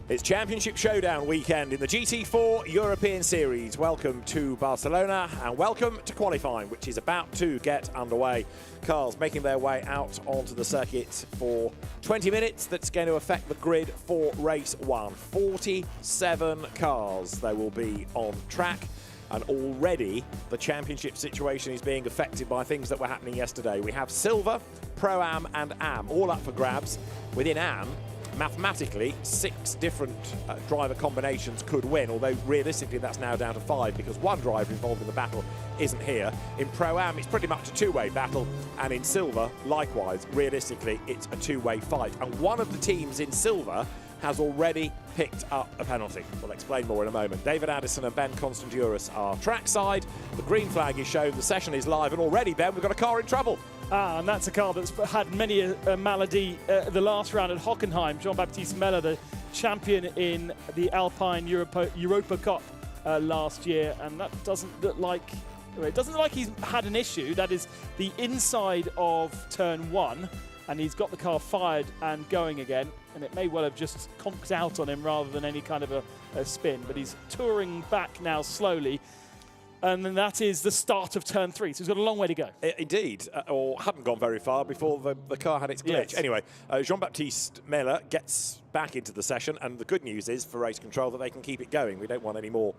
It's Championship Showdown weekend in the GT4 European Series. Welcome to Barcelona and welcome to qualifying, which is about to get underway. Cars making their way out onto the circuit for 20 minutes. That's going to affect the grid for race one. 47 cars there will be on track. And already the championship situation is being affected by things that were happening yesterday. We have Silver, Pro-Am and Am all up for grabs. Within Am, mathematically, 6 different driver combinations could win, although realistically that's now down to 5 because one driver involved in the battle isn't here. In Pro-Am, it's pretty much a two-way battle, and in Silver, likewise, realistically, it's a two-way fight. And one of the teams in Silver has already picked up a penalty. We'll explain more in a moment. David Addison and Ben Constanduris are trackside. The green flag is shown, the session is live, and already, Ben, we've got a car in trouble. And that's a car that's had many a malady the last round at Hockenheim. Jean-Baptiste Meller, the champion in the Alpine Europa Cup last year, and that doesn't look like, it doesn't look like he's had an issue. That is the inside of turn 1, and he's got the car fired and going again, and it may well have just conked out on him rather than any kind of a spin, but he's touring back now slowly. And then that is the start of turn 3, so he's got a long way to go. Indeed, or hadn't gone very far before the car had its glitch. Yes. Anyway, Jean-Baptiste Meller gets back into the session, and the good news is for race control that they can keep it going. We don't want any more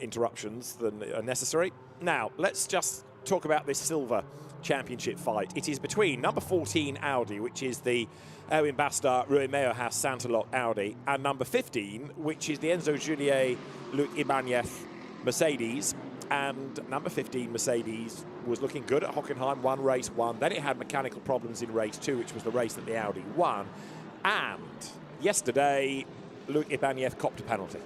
interruptions than are necessary. Now, let's just talk about this Silver Championship fight. It is between number 14 Audi, which is the Erwin Bastard Ruimeo Haas Santalot Audi, and number 15, which is the Enzo Juliet Luc Ibanez Mercedes. And number 15 Mercedes was looking good at Hockenheim, won race 1. Then it had mechanical problems in race 2, which was the race that the Audi won. And yesterday, Luc Ibanez copped a penalty.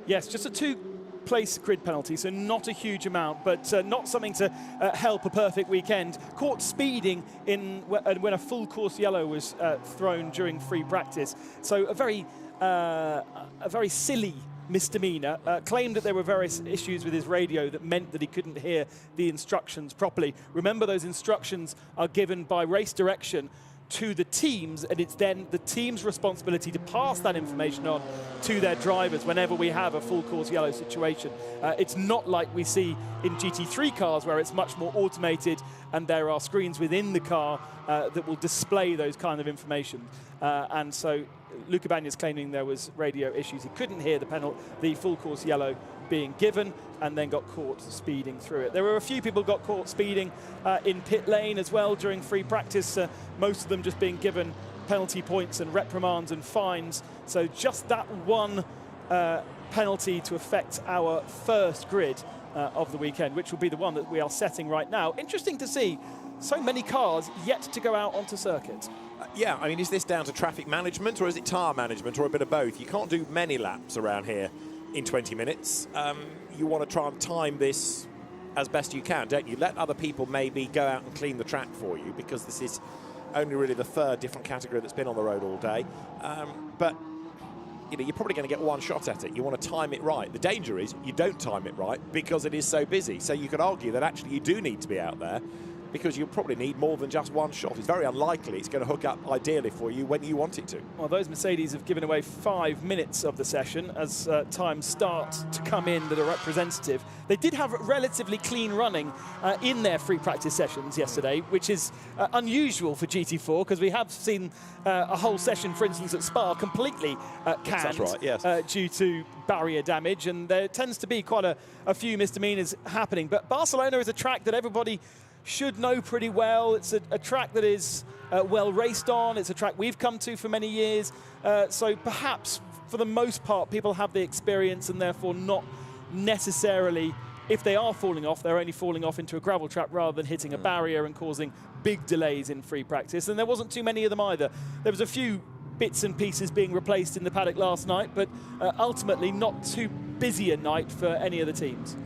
Yes, just a 2-place grid penalty, so not a huge amount, but not something to help a perfect weekend. Caught speeding in when a full course yellow was thrown during free practice. So a very silly misdemeanor. Claimed that there were various issues with his radio that meant that he couldn't hear the instructions properly. Remember, those instructions are given by race direction to the teams, and it's then the team's responsibility to pass that information on to their drivers whenever we have a full course yellow situation. It's not like we see in GT3 cars where it's much more automated and there are screens within the car that will display those kind of information. And so Luc Ibanez claiming there was radio issues. He couldn't hear the full course yellow being given, and then got caught speeding through it. There were a few people who got caught speeding in pit lane as well during free practice, most of them just being given penalty points and reprimands and fines. So just that one penalty to affect our first grid of the weekend, which will be the one that we are setting right now. Interesting to see so many cars yet to go out onto circuit. Yeah, I mean, is this down to traffic management or is it tyre management or a bit of both? You can't do many laps around here in 20 minutes. You want to try and time this as best you can, don't you? Let other people maybe go out and clean the track for you, because this is only really the 3rd different category that's been on the road all day. But you know, you're probably going to get one shot at it. You want to time it right. The danger is you don't time it right because it is so busy. So you could argue that actually you do need to be out there, because you'll probably need more than just one shot. It's very unlikely it's going to hook up ideally for you when you want it to. Well, those Mercedes have given away 5 minutes of the session as times start to come in that are representative. They did have relatively clean running in their free practice sessions yesterday, which is unusual for GT4, because we have seen a whole session, for instance, at Spa completely canned. That's right, yes. Due to barrier damage, and there tends to be quite a few misdemeanors happening. But Barcelona is a track that everybody should know pretty well. It's a track that is well raced on. It's a track we've come to for many years. So perhaps, for the most part, people have the experience and therefore not necessarily, if they are falling off, they're only falling off into a gravel trap rather than hitting a barrier and causing big delays in free practice. And there wasn't too many of them either. There was a few bits and pieces being replaced in the paddock last night, but ultimately not too busy a night for any of the teams.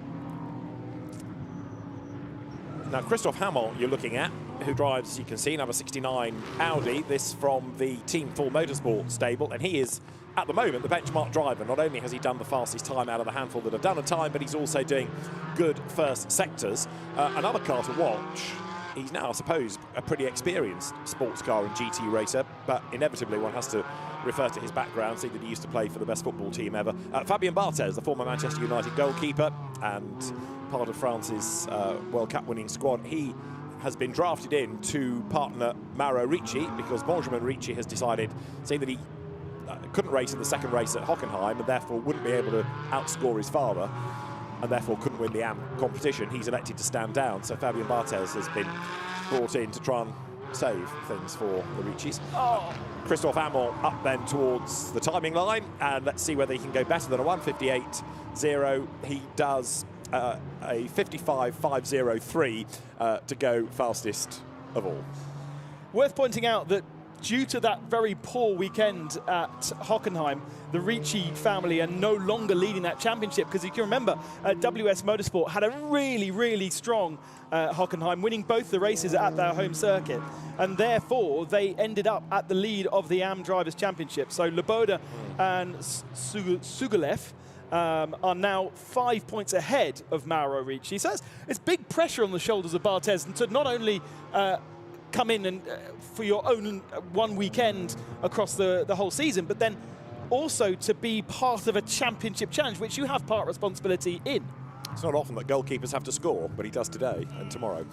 Now, Christophe Hamon you're looking at, who drives, you can see, number 69 Audi, this from the Team 4 Motorsports stable, and he is, at the moment, the benchmark driver. Not only has he done the fastest time out of the handful that have done a time, but he's also doing good first sectors. Another car to watch he's now, I suppose, a pretty experienced sports car and GT racer, but inevitably one has to refer to his background, see that he used to play for the best football team ever. Fabien Barthez, the former Manchester United goalkeeper and part of France's World Cup winning squad, he has been drafted in to partner Mauro Ricci because Benjamin Ricci has decided, seeing that he couldn't race in the second race at Hockenheim and therefore wouldn't be able to outscore his father and therefore couldn't win the AM competition, he's elected to stand down. So Fabien Barthez has been brought in to try and save things for the Riccis. Christophe Amon up then towards the timing line, and let's see whether he can go better than a 1:58.0. He does a 55.503 to go fastest of all. Worth pointing out that due to that very poor weekend at Hockenheim, the Ricci family are no longer leading that championship, because you can remember WS Motorsport had a really, really strong Hockenheim, winning both the races at their home circuit, and therefore they ended up at the lead of the AM Drivers' Championship. So Loboda and Sugulev are now 5 points ahead of Mauro Ricci. So it's big pressure on the shoulders of Barthez, and to not only come in and for your own one weekend across the whole season, but then also to be part of a championship challenge, which you have part responsibility in. It's not often that goalkeepers have to score, but he does today and tomorrow.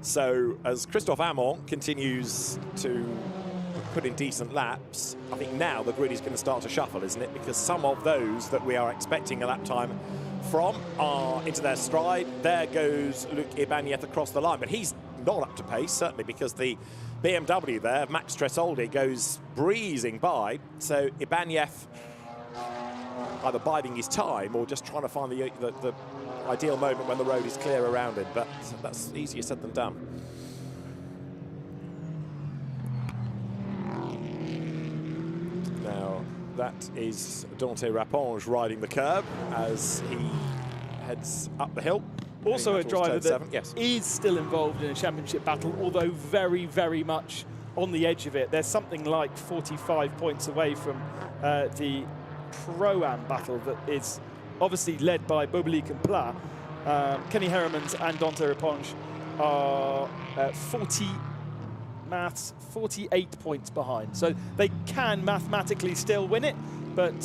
So as Christophe Amon continues to put in decent laps, I think now the grid is going to start to shuffle, isn't it? Because some of those that we are expecting a lap time from are into their stride. There goes Luc Ibanez across the line, but he's not up to pace, certainly because the BMW there, Max Tresoldi, goes breezing by. So Ibanez either biding his time or just trying to find the ideal moment when the road is clear around him, but that's easier said than done. Now, that is Dante Rapponge riding the curb as he heads up the hill. Also a driver that yes, is still involved in a championship battle, although very, very much on the edge of it. There's something like 45 points away from the Pro-Am battle that is obviously led by Bobalik and Pla. Kenny Heremans and Dante Rapponge are 48 points behind. So they can mathematically still win it, but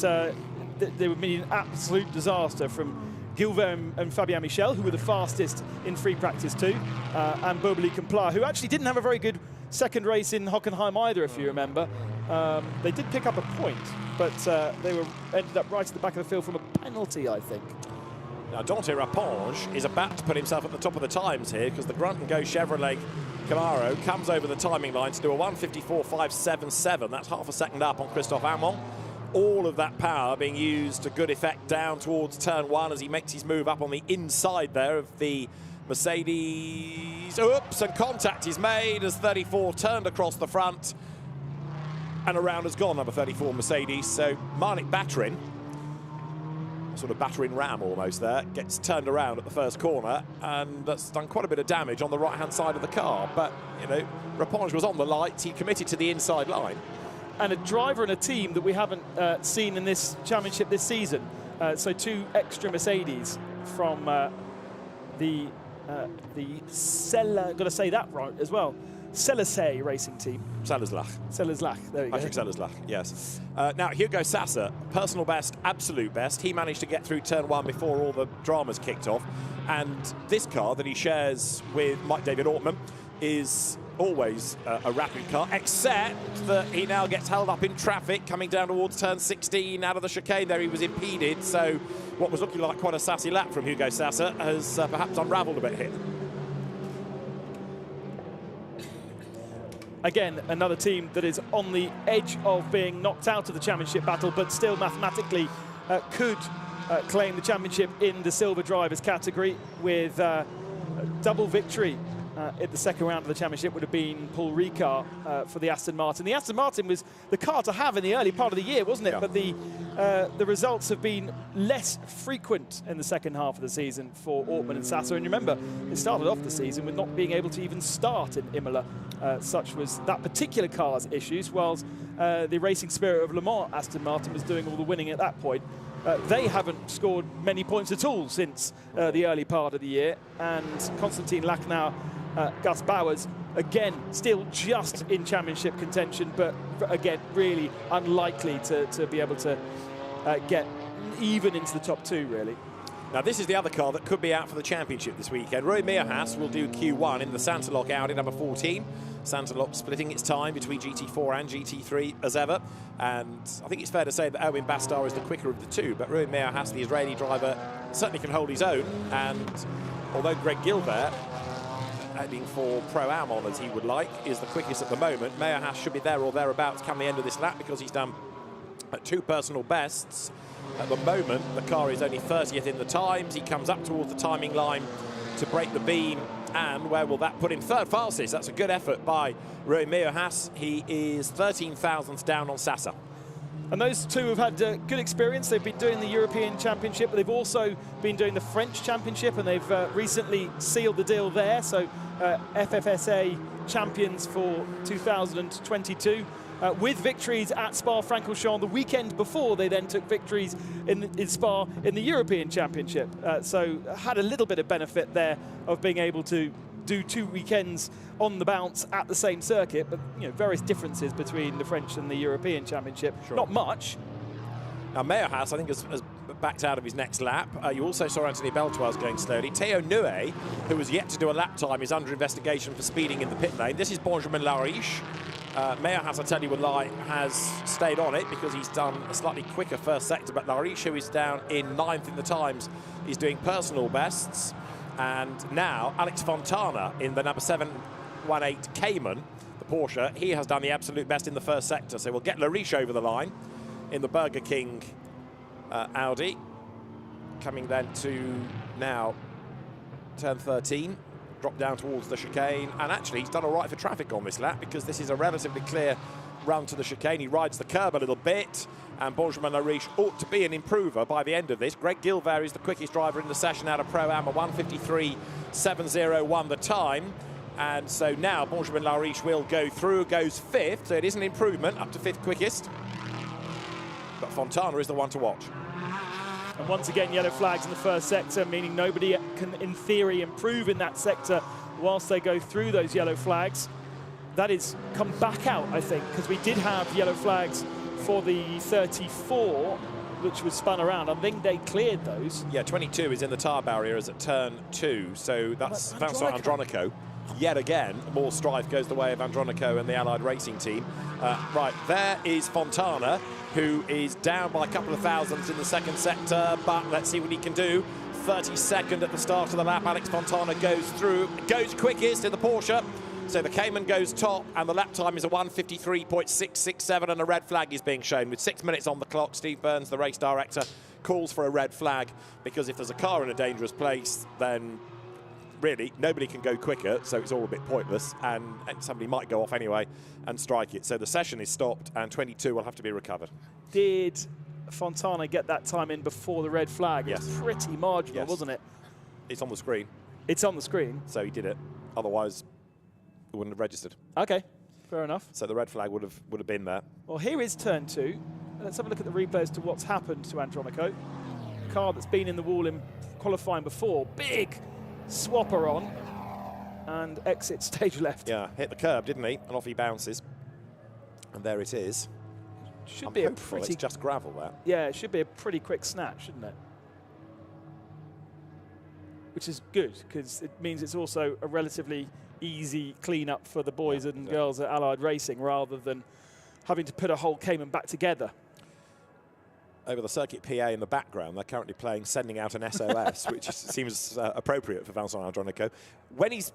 they would mean an absolute disaster from Gilbert and Fabien Michel, who were the fastest in free practice too, and Bobalik and Pla, who actually didn't have a very good second race in Hockenheim either, if you remember. They did pick up a point, but they ended up right at the back of the field from a penalty, I think. Now, Dante Rapponge is about to put himself at the top of the times here, because the Grunt & Go Chevrolet Camaro comes over the timing line to do a 1:54.577. That's half a second up on Christophe Amon. All of that power being used to good effect down towards turn one as he makes his move up on the inside there of the Mercedes. Oops, and contact is made as 34 turned across the front. And around has gone, number 34 Mercedes. So Marnik Batterin, sort of battering ram almost there, gets turned around at the first corner, and that's done quite a bit of damage on the right-hand side of the car. But, you know, Rapponge was on the lights. He committed to the inside line. And a driver and a team that we haven't seen in this championship this season. So two extra Mercedes from the got to say that right as well, Sellersay racing team. Sellerslach, there you go. Patrick Sellerslach, yes. Now, Hugo Sassa, personal best, absolute best. He managed to get through turn one before all the dramas kicked off. And this car that he shares with Mike David Ortman is always a rapid car, except that he now gets held up in traffic coming down towards turn 16 out of the chicane there. He was impeded, so what was looking like quite a sassy lap from Hugo Sassa has perhaps unravelled a bit here. Again, another team that is on the edge of being knocked out of the championship battle, but still mathematically could claim the championship in the silver drivers category with a double victory. At the second round of the championship would have been Paul Ricard for the Aston Martin. The Aston Martin was the car to have in the early part of the year, wasn't it? Yeah. But the results have been less frequent in the second half of the season for Ortman and Sassa. And remember, it started off the season with not being able to even start in Imola. Such was that particular car's issues, whilst the racing spirit of Le Mans Aston Martin was doing all the winning at that point. They haven't scored many points at all since the early part of the year, and Konstantin Lachnau Gus Bowers, again, still just in championship contention, but again, really unlikely to be able to get even into the top 2, really. Now, this is the other car that could be out for the championship this weekend. Rui Meerhaas will do Q1 in the Santalok Audi number 14. Santalok splitting its time between GT4 and GT3 as ever. And I think it's fair to say that Owen Bastar is the quicker of the two, but Rui Meerhaas, the Israeli driver, certainly can hold his own. And although Greg Gilbert, heading for Pro-Am honours he would like, is the quickest at the moment, Meerhaas should be there or thereabouts come the end of this lap because he's done 2 personal bests. At the moment, the car is only 30th in the times. He comes up towards the timing line to break the beam, and where will that put him? Third fastest. That's a good effort by Rui Meerhaas. He is 13 thousandths down on Sasa. And those two have had good experience. They've been doing the European Championship, but they've also been doing the French Championship, and they've recently sealed the deal there. So FFSA champions for 2022. With victories at Spa-Francorchamps the weekend before. They then took victories in Spa in the European Championship. So had a little bit of benefit there of being able to do 2 weekends on the bounce at the same circuit, but various differences between the French and the European Championship. Sure. Not much. Now, Meerhaas, I think, has backed out of his next lap. You also saw Anthony Beltoise going slowly. Theo Nue, who was yet to do a lap time, is under investigation for speeding in the pit lane. This is Benjamin Lariche. Meerhaas, I tell you a lie, has stayed on it because he's done a slightly quicker first sector, but Lariche, who is down in 9th in the times, is doing personal bests. And now Alex Fontana in the number 718 Cayman, the Porsche, he has done the absolute best in the first sector. So we'll get Lariche over the line in the Burger King Audi. Coming then to now turn 13. Drop down towards the chicane, and actually he's done all right for traffic on this lap because this is a relatively clear run to the chicane. He rides the curb a little bit, and Benjamin Lariche ought to be an improver by the end of this. Greg Gilbert is the quickest driver in the session out of Pro-Am, a 1:53.701 the time, and so now Benjamin Lariche will go through, goes 5th, so it is an improvement up to 5th quickest, but Fontana is the one to watch. And once again, yellow flags in the first sector, meaning nobody can, in theory, improve in that sector whilst they go through those yellow flags. That is come back out, I think, because we did have yellow flags for the 34, which was spun around. I think they cleared those. Yeah, 22 is in the tyre barriers at turn 2, so that's Vincent Andronico. Yet again, more strife goes the way of Andronico and the Allied Racing team. Right, there is Fontana, who is down by a couple of thousandths in the second sector, but let's see what he can do. 32nd at the start of the lap. Alex Fontana goes through, goes quickest in the Porsche. So the Cayman goes top, and the lap time is a 1:53.667, and a red flag is being shown. With 6 minutes on the clock, Steve Burns, the race director, calls for a red flag, because if there's a car in a dangerous place, then really nobody can go quicker, so it's all a bit pointless, and somebody might go off anyway and strike it. So the session is stopped, and 22 will have to be recovered. Did Fontana get that time in before the red flag? Yes. It was pretty marginal, wasn't it? It's on the screen. It's on the screen. So he did it. Otherwise, it wouldn't have registered. Okay, fair enough. So the red flag would have been there. Well, here is turn 2. Let's have a look at the replay as to what's happened to Andronico. Car that's been in the wall in qualifying before. Big swapper on and exit stage left. Yeah, hit the curb, didn't he? And off he bounces. And there it is. Should be a pretty... It's just gravel, that. Yeah, it should be a pretty quick snap, shouldn't it? Which is good, because it means it's also a relatively easy clean-up for the boys and girls at Allied Racing, rather than having to put a whole Cayman back together. Over the circuit PA in the background, they're currently playing Sending Out an SOS, which seems appropriate for Vincent Andronico. When he's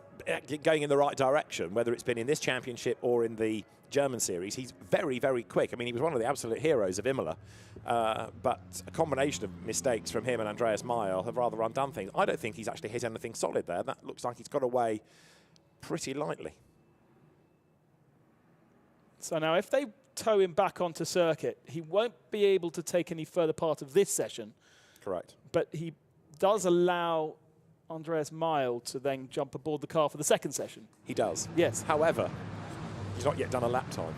going in the right direction, whether it's been in this championship or in the German series, he's very, very quick. I mean, he was one of the absolute heroes of Imola, but a combination of mistakes from him and Andreas Mayr have rather undone things. I don't think he's actually hit anything solid there. That looks like he's got away pretty lightly. So now, if they tow him back onto circuit, he won't be able to take any further part of this session. Correct. But he does allow Andreas Mayr to then jump aboard the car for the second session. He does. Yes. However, he's not yet done a lap time.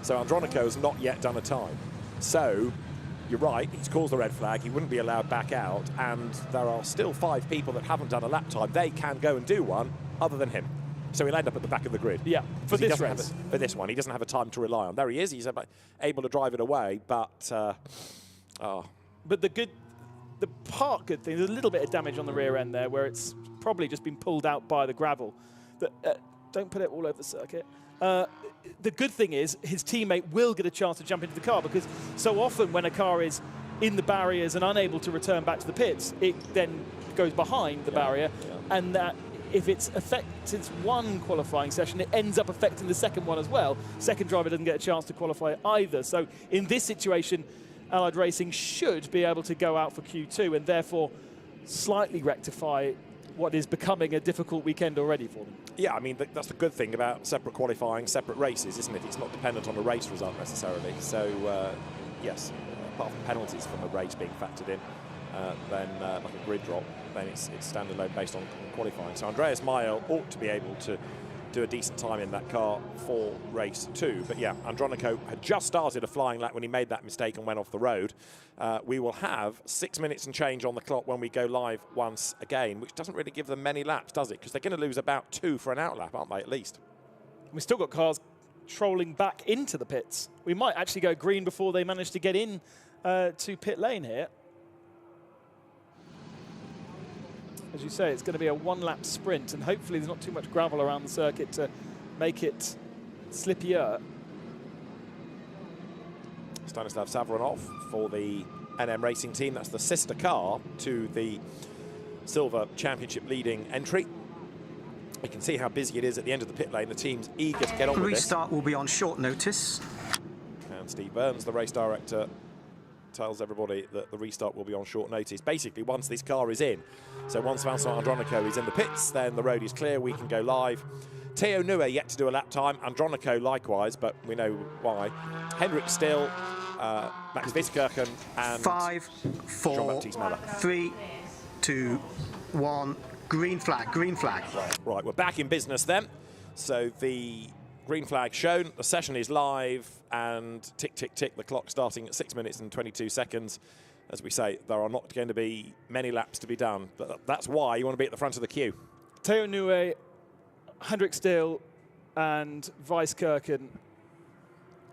So Andronico has not yet done a time. So you're right, he's caused the red flag. He wouldn't be allowed back out. And there are still 5 people that haven't done a lap time. They can go and do one. other than him. So he'll end up at the back of the grid. Yeah, for this race. For this one, he doesn't have a time to rely on. There he is. He's able to drive it away, but... But the part good thing, there's a little bit of damage on the rear end there where it's probably just been pulled out by the gravel. Don't put it all over the circuit. The good thing is his teammate will get a chance to jump into the car, because so often when a car is in the barriers and unable to return back to the pits, it then goes behind the barrier, and that if it's affected one qualifying session, it ends up affecting the second one as well. Second driver doesn't get a chance to qualify either. So in this situation, Allied Racing should be able to go out for Q2 and therefore slightly rectify what is becoming a difficult weekend already for them. Yeah, I mean, that's the good thing about separate qualifying, separate races, isn't it? It's not dependent on a race result necessarily. So, yes, apart from penalties from a race being factored in, then like a grid drop, then it's standalone based on qualifying. So Andreas Mayr ought to be able to do a decent time in that car for race 2. But yeah, Andronico had just started a flying lap when he made that mistake and went off the road. We will have 6 minutes and change on the clock when we go live once again, which doesn't really give them many laps, does it? Because they're going to lose about 2 for an out lap, aren't they, at least? We've still got cars trolling back into the pits. We might actually go green before they manage to get in to pit lane here. As you say, it's going to be a one-lap sprint, and hopefully there's not too much gravel around the circuit to make it slippier. Stanislav Savronov for the NM Racing team. That's the sister car to the Silver Championship leading entry. You can see how busy it is at the end of the pit lane. The team's eager to get on with this. Restart will be on short notice. And Steve Burns, the race director, tells everybody that the restart will be on short notice. Basically, once this car is in, so once Vincent Andronico is in the pits, then the road is clear, we can go live. Theo Nue yet to do a lap time, Andronico likewise, but we know why. Henrik Still, Max Wiskirchen, and 5, 4, Jean-Baptiste Meller. 3, 2, 1, green flag, green flag. Right, we're back in business then. So the green flag shown, the session is live, and tick, tick, tick, the clock starting at 6 minutes and 22 seconds. As we say, there are not going to be many laps to be done, but that's why you want to be at the front of the queue. Theo Nue, Hendrik Still, and Wieskirchen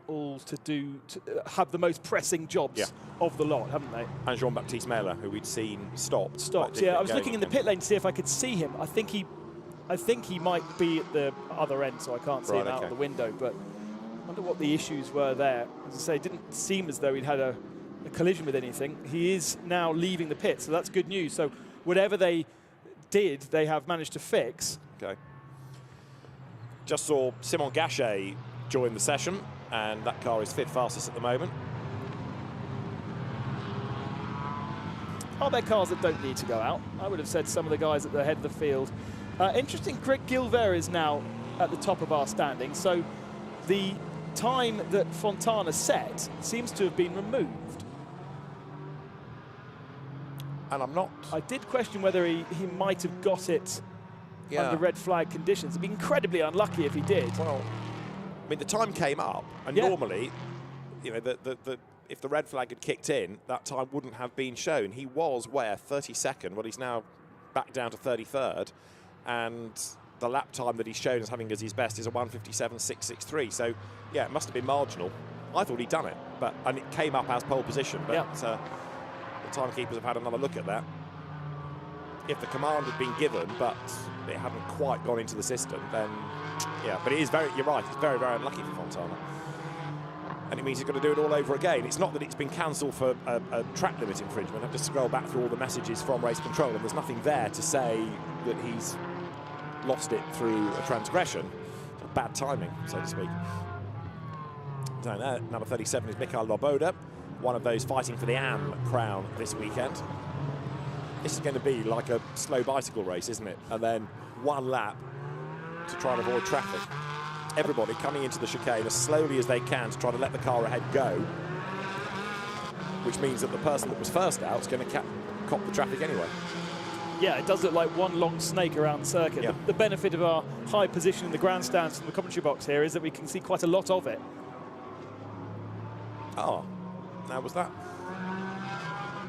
all to have the most pressing jobs of the lot, haven't they? And Jean-Baptiste Meller, who we'd seen stopped. Yeah, I was looking in the pit lane to see if I could see him. I think he might be at the other end, so I can't see him out of the window, but I wonder what the issues were there. As I say, it didn't seem as though he'd had a collision with anything. He is now leaving the pit, so that's good news. So whatever they did, they have managed to fix. Okay. Just saw Simon Gachet join the session, and that car is fifth fastest at the moment. Are there cars that don't need to go out? I would have said some of the guys at the head of the field. Interesting, Greg Gilver is now at the top of our standing, so the time that Fontana set seems to have been removed. And I'm not... I did question whether he might have got it under red flag conditions. It'd be incredibly unlucky if he did. Well, I mean, the time came up, and normally, you know, if the red flag had kicked in, that time wouldn't have been shown. He was where 32nd. Well, he's now back down to 33rd, and the lap time that he's shown as having as his best is a 1:57.663. So, yeah, it must have been marginal. I thought he'd done it, and it came up as pole position. But the timekeepers have had another look at that. If the command had been given, but it hadn't quite gone into the system, then yeah. But it is very. You're right. It's very, very unlucky for Fontana, and it means he's got to do it all over again. It's not that it's been cancelled for a track limit infringement. I've just scrolled back through all the messages from race control, and there's nothing there to say that he's lost it through a transgression. Bad timing, so to speak. Down there, number 37 is Mikhail Loboda, one of those fighting for the AM crown this weekend. This is going to be like a slow bicycle race, isn't it? And then one lap to try and avoid traffic. Everybody coming into the chicane as slowly as they can to try to let the car ahead go, which means that the person that was first out is going to cop the traffic anyway. Yeah, it does look like one long snake around the circuit. Yeah. The benefit of our high position in the grandstands from the commentary box here is that we can see quite a lot of it. Oh, how was that?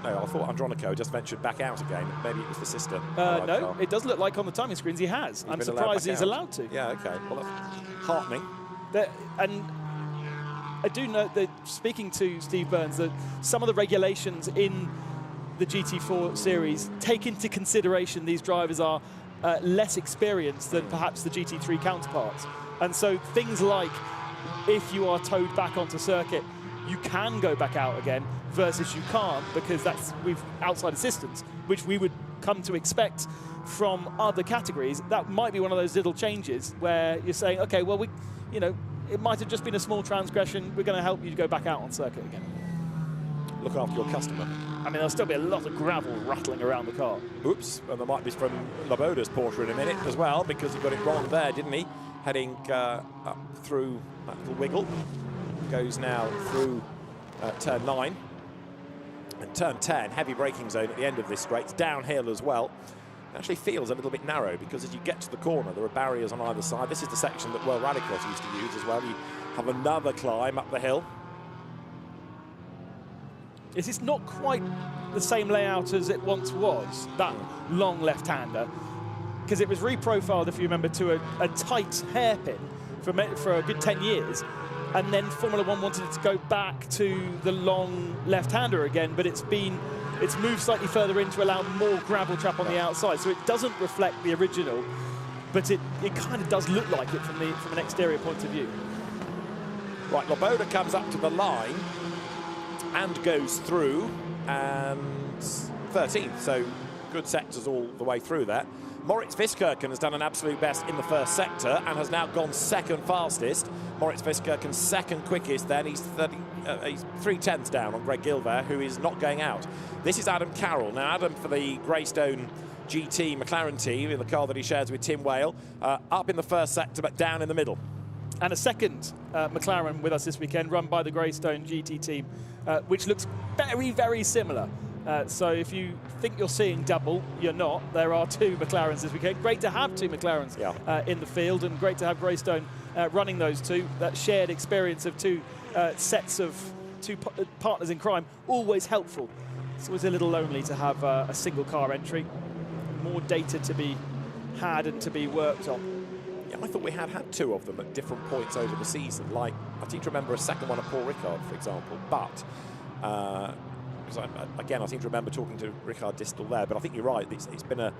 No, I thought Andronico just ventured back out again. Maybe it was the sister. No, it does look like on the timing screens he has. I'm surprised he's allowed to. Yeah, okay. Well, that's heartening. And I do note that, speaking to Steve Burns, that some of the regulations in the GT4 series take into consideration these drivers are less experienced than perhaps the GT3 counterparts. And so things like, if you are towed back onto circuit, you can go back out again, versus you can't, because that's with outside assistance, which we would come to expect from other categories. That might be one of those little changes where you're saying, okay, well, it might have just been a small transgression. We're going to help you to go back out on circuit again. Look after your customer. I mean, there'll still be a lot of gravel rattling around the car. Oops, and there might be from Loboda's Porsche in a minute as well, because he got it wrong there, didn't he? Heading up through that little wiggle. Goes now through turn 9. And turn 10, heavy braking zone at the end of this straight. It's downhill as well. It actually feels a little bit narrow, because as you get to the corner, there are barriers on either side. This is the section that World Rallycross used to use as well. You have another climb up the hill. It's not quite the same layout as it once was, that long left-hander, because it was reprofiled, if you remember, to a tight hairpin for a good 10 years. And then Formula One wanted it to go back to the long left-hander again, but it's moved slightly further in to allow more gravel trap on the outside, so it doesn't reflect the original, but it kind of does look like it from an exterior point of view. Right, Loboda comes up to the line and goes through, and 13th, so good sectors all the way through that. Moritz Viskirchen has done an absolute best in the first sector and has now gone second fastest. Moritz Viskirchen second quickest then. He's 3/10 down on Greg Gilbert, who is not going out. This is Adam Carroll. Now, Adam for the Greystone GT McLaren team in the car that he shares with Tim Whale, up in the first sector but down in the middle. And a second McLaren with us this weekend, run by the Greystone GT team, which looks very, very similar. So if you think you're seeing double, you're not. There are two McLarens this weekend. Great to have two McLarens in the field, and great to have Greystone running those two. That shared experience of two sets of two partners in crime, always helpful. It's always a little lonely to have a single car entry. More data to be had and to be worked on. Yeah, I thought we had two of them at different points over the season. Like, I seem to remember a second one at Paul Ricard, for example. But again, I seem to remember talking to Ricard Distel there, but I think you're right. It's been an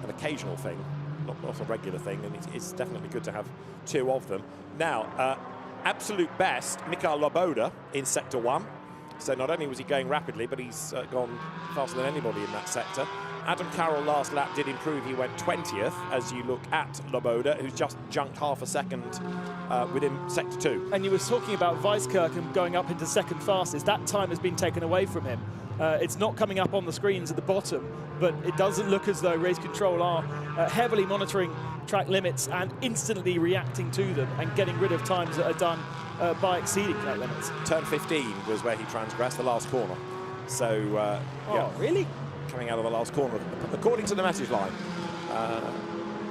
occasional thing, not a regular thing, and it's definitely good to have two of them. Now, absolute best, Mikhail Loboda in Sector 1. So not only was he going rapidly, but he's gone faster than anybody in that sector. Adam Carroll last lap did improve. He went 20th as you look at Loboda, who's just junked half a second within Sector 2. And you were talking about Viskirchen going up into second fastest. That time has been taken away from him. It's not coming up on the screens at the bottom, but it doesn't look as though Race Control are heavily monitoring track limits and instantly reacting to them and getting rid of times that are done by exceeding track limits. Turn 15 was where he transgressed the last corner. So, yeah. Really? Coming out of the last corner, according to the message line.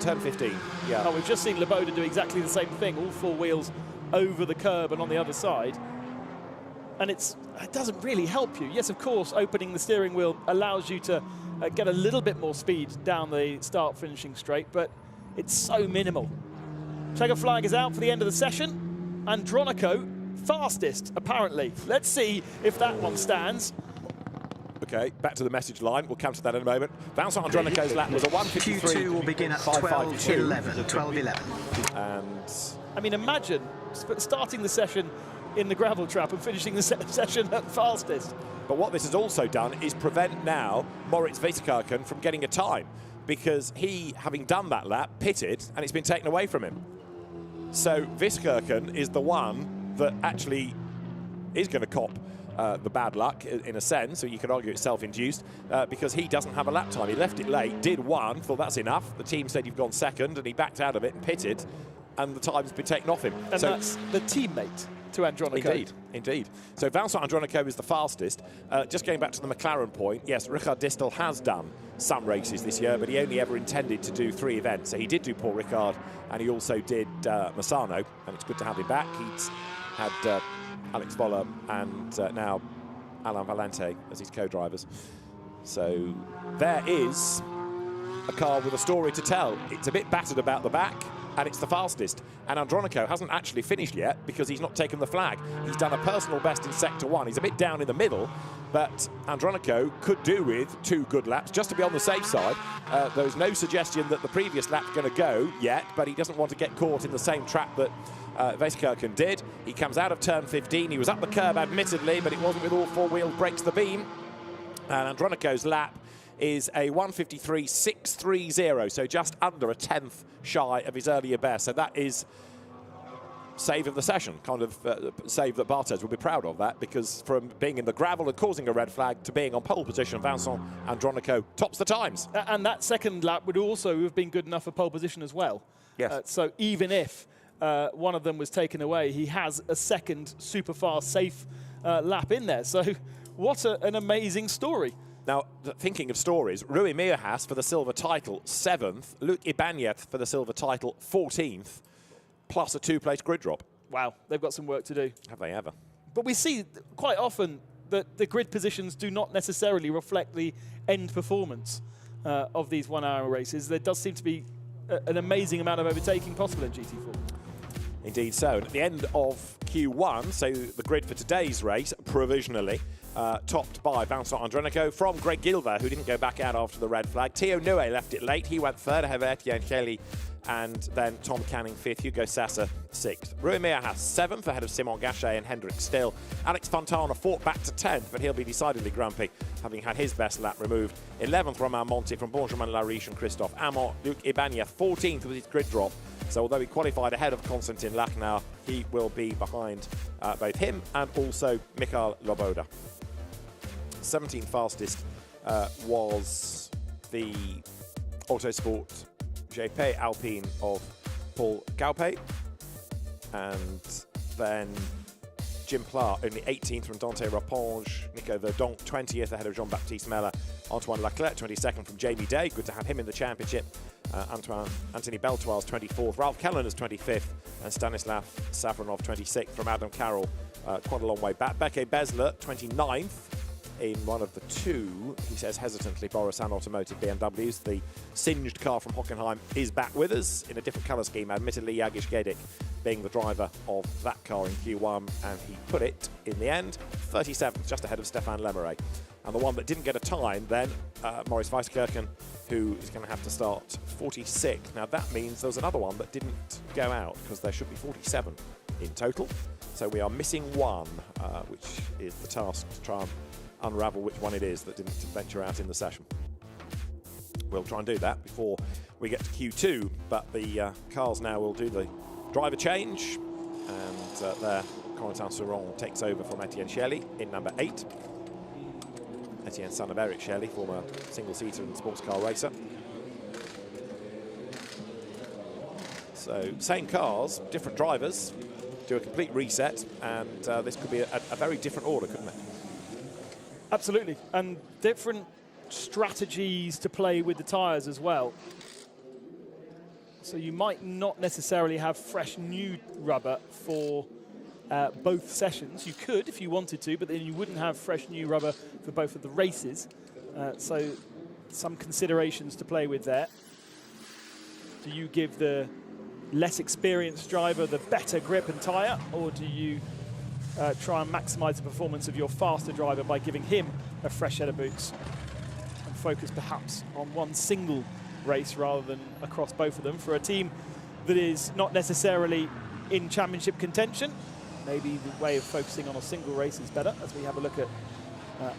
Turn 15, yeah. Oh, we've just seen Loboda do exactly the same thing, all four wheels over the curb and on the other side. And it doesn't really help you. Yes, of course, opening the steering wheel allows you to get a little bit more speed down the start-finishing straight, but it's so minimal. Checker flag is out for the end of the session. Andronico, fastest, apparently. Let's see if that one stands. Okay, back to the message line. We'll come to that in a moment. Vincent Andronico's lap was a 1:53. Q2 will begin at 12:11. 12:11. And I mean, imagine starting the session in the gravel trap and finishing the session at fastest. But what this has also done is prevent now Moritz Viskirchen from getting a time, because he, having done that lap, pitted, and it's been taken away from him. So Viskirchen is the one that actually is going to cop the bad luck, in a sense, so you could argue it's self-induced, because he doesn't have a lap time. He left it late, did one, thought that's enough. The team said you've gone second, and he backed out of it and pitted, and the time's been taken off him. And so that's the teammate to Andronico. Indeed. So Vincent Andronico is the fastest. Just going back to the McLaren point, yes, Ricard Distel has done some races this year, but he only ever intended to do 3 events. So he did do Paul Ricard, and he also did Massano, and it's good to have him back. He's had Alex Voller and now Alain Valente as his co-drivers. So there is a car with a story to tell. It's a bit battered about the back, and it's the fastest. And Andronico hasn't actually finished yet because he's not taken the flag. He's done a personal best in Sector 1. He's a bit down in the middle, but Andronico could do with 2 good laps just to be on the safe side. There's no suggestion that the previous lap's going to go yet, but he doesn't want to get caught in the same trap that Weeskirchen did. He comes out of turn 15. He was up the curb, admittedly, but it wasn't with all 4 wheels brakes the beam. And Andronico's lap is a 1:53.630, so just under a 10th shy of his earlier best. So that is save of the session, kind of save that Barthez will be proud of that, because from being in the gravel and causing a red flag to being on pole position, Vincent Andronico tops the times. And that second lap would also have been good enough for pole position as well. Yes. So even if one of them was taken away, he has a second super fast, safe lap in there. So what an amazing story. Now, thinking of stories, Rui Meerhaas for the silver title, 7th. Luc Ibanez for the silver title, 14th, plus a 2-place grid drop. Wow, they've got some work to do. Have they ever? But we see quite often that the grid positions do not necessarily reflect the end performance of these 1 hour races. There does seem to be an amazing amount of overtaking possible in GT4. Indeed so. And at the end of Q1, so the grid for today's race, provisionally, topped by Vincent Andronico from Greg Gilver, who didn't go back out after the red flag. Theo Nue left it late. He went 3rd ahead of Etienne Kelly, and then Tom Canning 5th, Hugo Sassa 6th. Rui Meerhaas 7th ahead of Simon Gachet and Hendrik Still. Alex Fontana fought back to 10th, but he'll be decidedly grumpy, having had his best lap removed. 11th, Romain Monti from Benjamin Lariche and Christophe Amont. Luc Ibanez 14th with his grid drop. So although he qualified ahead of Konstantin Lachnau, he will be behind both him and also Mikhail Loboda. 17th fastest was the Autosport GP Alpine of Paul Gaupé, and then Jim Pla only 18th from Dante Raponge, Nico Verdonk 20th ahead of Jean-Baptiste Mella, Antoine Leclerc 22nd from Jamie Day, good to have him in the championship, Anthony Beltoire's 24th, Ralph Kellerner's 25th, and Stanislav Safronov 26th from Adam Carroll, quite a long way back. Beke Besler 29th in one of the 2, he says hesitantly, Borusan Automotive BMWs. The singed car from Hockenheim is back with us in a different colour scheme, admittedly Jagish Gedik being the driver of that car in Q1, and he put it, in the end, 37th, just ahead of Stefan Lemeray. And the one that didn't get a time then, Maurice Weeskirchen, who is going to have to start 46th. Now that means there's another one that didn't go out, because there should be 47 in total. So we are missing 1, which is the task to try and unravel which one it is that didn't venture out in the session. We'll try and do that before we get to Q2, but the cars now will do the driver change, and there Corentin Souron takes over from Etienne Shelley in number 8. Etienne, son of Eric Shelley, former single-seater and sports car racer. So same cars, different drivers, do a complete reset, and this could be a very different order, couldn't it? Absolutely, and different strategies to play with the tyres as well. So you might not necessarily have fresh new rubber for both sessions. You could if you wanted to, but then you wouldn't have fresh new rubber for both of the races. So some considerations to play with there. Do you give the less experienced driver the better grip and tyre, or do you try and maximise the performance of your faster driver by giving him a fresh set of boots and focus perhaps on one single race rather than across both of them? For a team that is not necessarily in championship contention, maybe the way of focusing on a single race is better, as we have a look at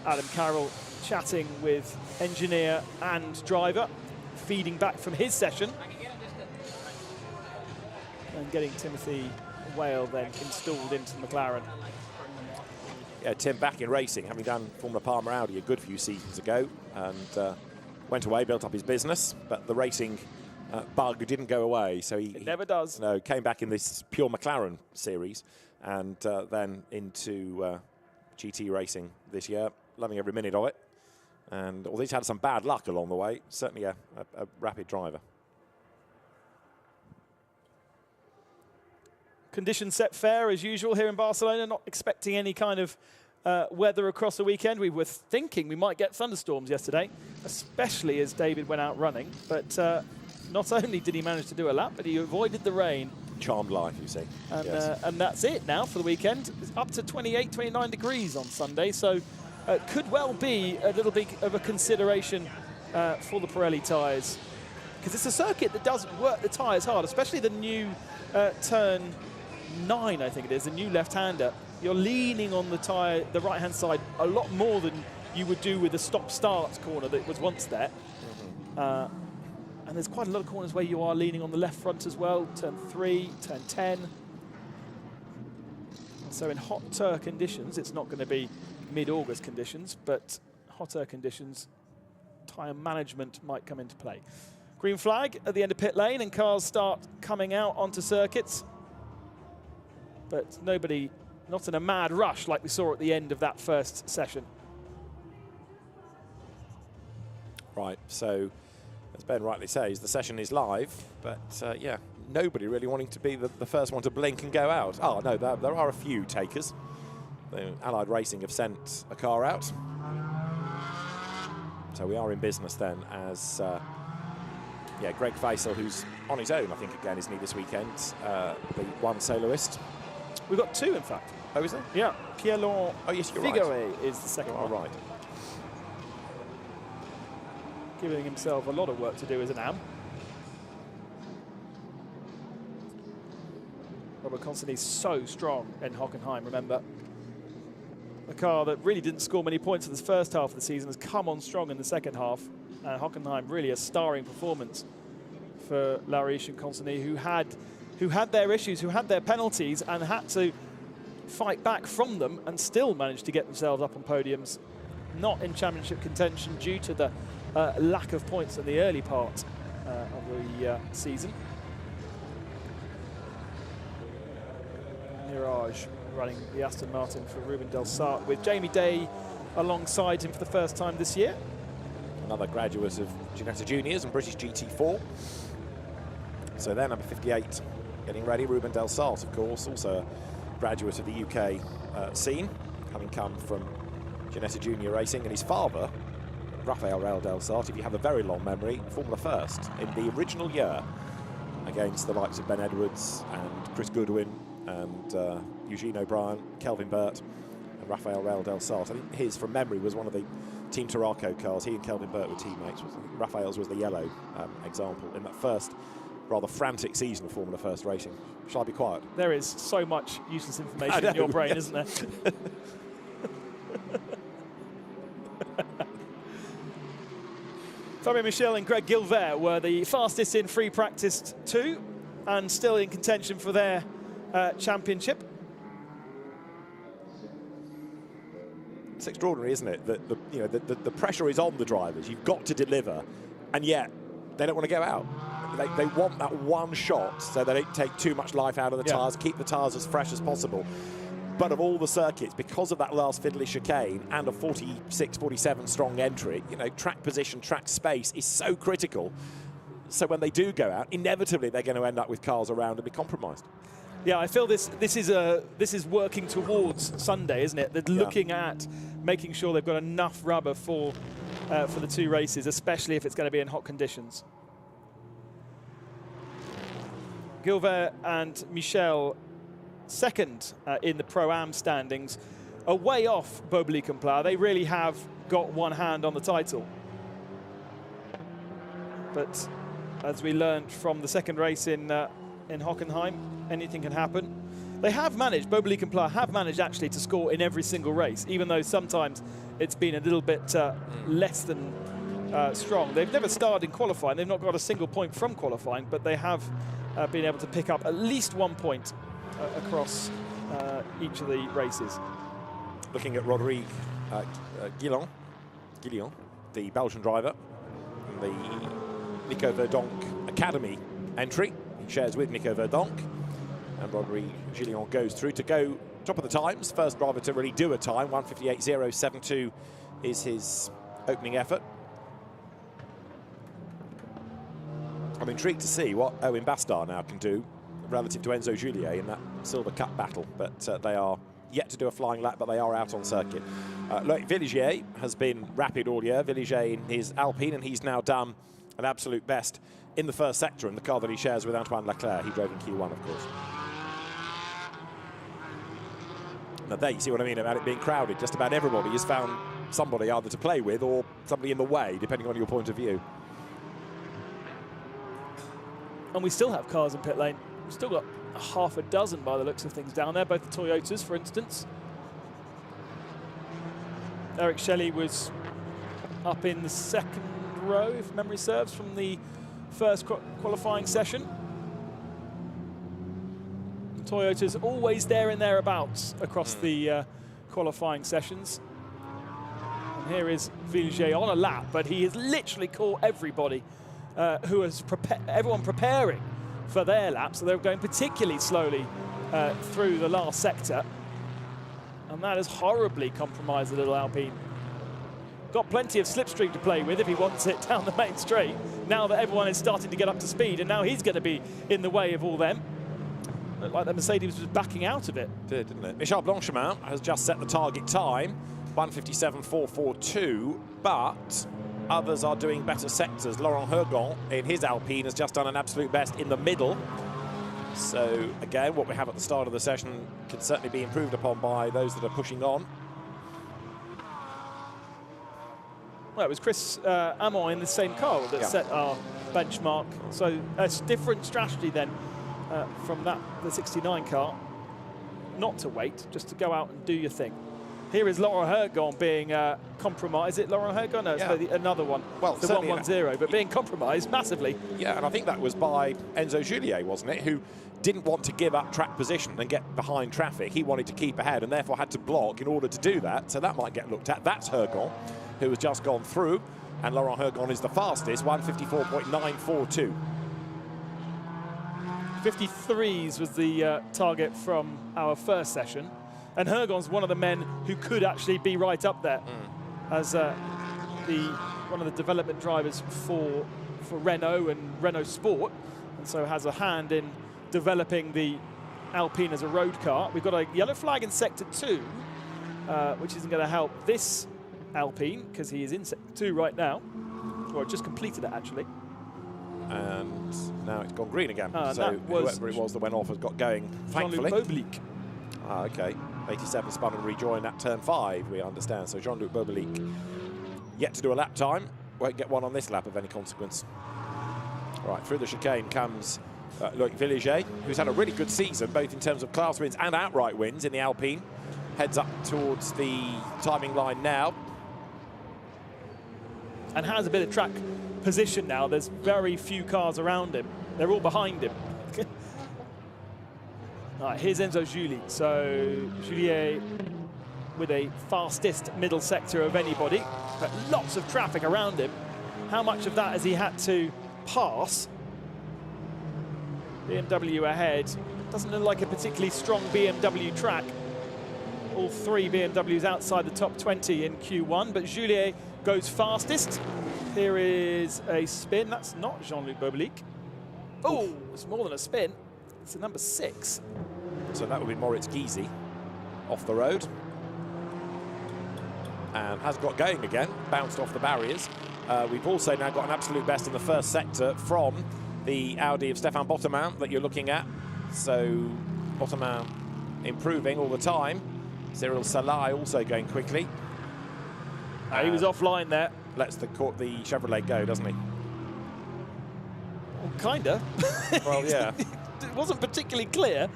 Adam Carroll chatting with engineer and driver, feeding back from his session, and getting Timothy Whale then installed into McLaren. Yeah, Tim back in racing, having done Formula Palmer Audi a good few seasons ago, and went away, built up his business, but the racing bug didn't go away, so he never does. No, came back in this pure McLaren series, and then into GT racing this year, loving every minute of it. And although he's had some bad luck along the way, certainly a rapid driver. Conditions set fair as usual here in Barcelona, not expecting any kind of weather across the weekend. We were thinking we might get thunderstorms yesterday, especially as David went out running. But not only did he manage to do a lap, but he avoided the rain. Charmed life, you see. And, yes. And that's it now for the weekend. It's up to 28, 29 degrees on Sunday, so could well be a little bit of a consideration for the Pirelli tyres. Because it's a circuit that doesn't work the tyres hard, especially the new turn 9, I think it is, the new left-hander. You're leaning on the tyre, the right-hand side, a lot more than you would do with the stop-start corner that was once there. And there's quite a lot of corners where you are leaning on the left front as well. Turn 3, turn 10. So in hotter conditions, it's not going to be mid-August conditions, but hotter conditions, tyre management might come into play. Green flag at the end of pit lane, and cars start coming out onto circuits. But nobody, not in a mad rush like we saw at the end of that first session. Right, so as Ben rightly says, the session is live, but yeah, nobody really wanting to be the first one to blink and go out. Oh, no, there are a few takers. Allied Racing have sent a car out. So we are in business then as, yeah, Greg Faisal, who's on his own, I think, again, isn't he, this weekend, the one soloist. We've got 2, in fact. Oh, is there? Yeah, Pierre-Laurent Figure is the second one. Right. Giving himself a lot of work to do as an AM. Robert Constantine so strong in Hockenheim, remember. A car that really didn't score many points in the first half of the season has come on strong in the second half. Hockenheim really a starring performance for Lariche and Constantine, who had their issues, who had their penalties and had to fight back from them and still managed to get themselves up on podiums. Not in championship contention due to the lack of points in the early part of the season. Mirage running the Aston Martin for Ruben Del Sart, with Jamie Day alongside him for the first time this year. Another graduate of Ginetta Juniors and British GT4. So they're number 58 getting ready. Ruben Del Sart, of course, also a graduate of the UK scene, having come from Ginetta Junior Racing, and his father, Rafael Raul Del Sart, if you have a very long memory, Formula First in the original year against the likes of Ben Edwards and Chris Goodwin and Eugene O'Brien, Kelvin Burt and Rafael Raul Del Sart. I think his, from memory, was one of the Team Taraco cars. He and Kelvin Burt were teammates. Rafael's was the yellow example in that first rather frantic season of Formula First racing. Shall I be quiet? There is so much useless information in your brain, isn't there? Fabien Michel and Greg Gilvert were the fastest in free practice 2 and still in contention for their championship. It's extraordinary, isn't it, that the pressure is on the drivers. You've got to deliver, and yet they don't want to go out. They want that one shot so they don't take too much life out of the tyres, keep the tyres as fresh as possible. But of all the circuits, because of that last fiddly chicane and a 46, 47 strong entry, track position, track space is so critical. So when they do go out, inevitably they're going to end up with cars around and be compromised. Yeah, I feel this is working towards Sunday, isn't it? They're looking at making sure they've got enough rubber for the 2 races, especially if it's going to be in hot conditions. Gilvert and Michel second in the Pro-Am standings, a way off Beaubelique and Pla. They really have got one hand on the title. But as we learned from the second race in Hockenheim, anything can happen. They have managed, Beaubelique and Pla have managed actually to score in every single race, even though sometimes it's been a little bit less than strong. They've never starred in qualifying. They've not got a single point from qualifying, but they have been able to pick up at least 1 point across each of the races. Looking at Rodrigue Guillon, the Belgian driver, the Nico Verdonk Academy entry. He shares with Nico Verdonk, and Rodrigue Guillon goes through to go top of the times. First driver to really do a time, 1:58.072 is his opening effort. I'm intrigued to see what Owen Bastard now can do relative to Enzo Juliet in that Silver Cup battle, but they are yet to do a flying lap, but they are out on circuit. Look, Villigier has been rapid all year. Villigier in his Alpine, and he's now done an absolute best in the first sector in the car that he shares with Antoine Leclerc. He drove in Q1, of course. Now there you see what I mean about it being crowded. Just about everybody has found somebody either to play with or somebody in the way, depending on your point of view. And we still have cars in pit lane. We've still got half a dozen by the looks of things down there, both the Toyotas, for instance. Eric Shelley was up in the second row, if memory serves, from the first qualifying session. Toyota's always there and thereabouts across the qualifying sessions. And here is Villigier on a lap, but he has literally caught everybody who has everyone preparing for their lap, so they're going particularly slowly through the last sector. And that has horribly compromised the little Alpine. Got plenty of slipstream to play with if he wants it down the main straight, now that everyone is starting to get up to speed, and now he's going to be in the way of all them. Looked like the Mercedes was backing out of it. Did, didn't it? Michel Blanchemin has just set the target time, 1:57.442, but others are doing better sectors. Laurent Hergon in his Alpine has just done an absolute best in the middle. So again, what we have at the start of the session can certainly be improved upon by those that are pushing on. Well, it was Chris Amon in the same car that set our benchmark. So a different strategy then from the 69 car. Not to wait, just to go out and do your thing. Here is Laurent Hergon being compromised. Is it Laurent Hergon? No, it's another one. Well, the 110, but being compromised massively. Yeah, and I think that was by Enzo Juliet, wasn't it? Who didn't want to give up track position and get behind traffic. He wanted to keep ahead and therefore had to block in order to do that. So that might get looked at. That's Hergon, who has just gone through. And Laurent Hergon is the fastest, 1:54.942. 53s was the target from our first session. And Hergon's one of the men who could actually be right up there as one of the development drivers for Renault and Renault Sport, and so has a hand in developing the Alpine as a road car. We've got a yellow flag in Sector 2, which isn't going to help this Alpine because he is in Sector 2 right now, or just completed it actually. And now it's gone green again. So whoever it was that went off has got going, thankfully. Jean-Luc Beaubelique. Ah, okay. 87 spun and rejoined at turn 5, we understand. So Jean-Luc Beaubelique yet to do a lap time. Won't get one on this lap of any consequence. Right, through the chicane comes Loic Villigier, who's had a really good season, both in terms of class wins and outright wins in the Alpine. Heads up towards the timing line now. And has a bit of track position now. There's very few cars around him. They're all behind him. Right, here's Enzo Julie. So Juliet with a fastest middle sector of anybody, but lots of traffic around him. How much of that has he had to pass? BMW ahead. Doesn't look like a particularly strong BMW track. All three BMWs outside the top 20 in Q1, but Juliet goes fastest. Here is a spin. That's not Jean-Luc Beaubelique. Oh, it's more than a spin. It's a number 6. So that would be Moritz Gysi off the road. And has got going again, bounced off the barriers. We've also now got an absolute best in the first sector from the Audi of Stéphane Botteman that you're looking at. So Botteman improving all the time. Cyril Salai also going quickly. He was offline there. Lets the Chevrolet go, doesn't he? Well, kinda. Well, yeah. It wasn't particularly clear.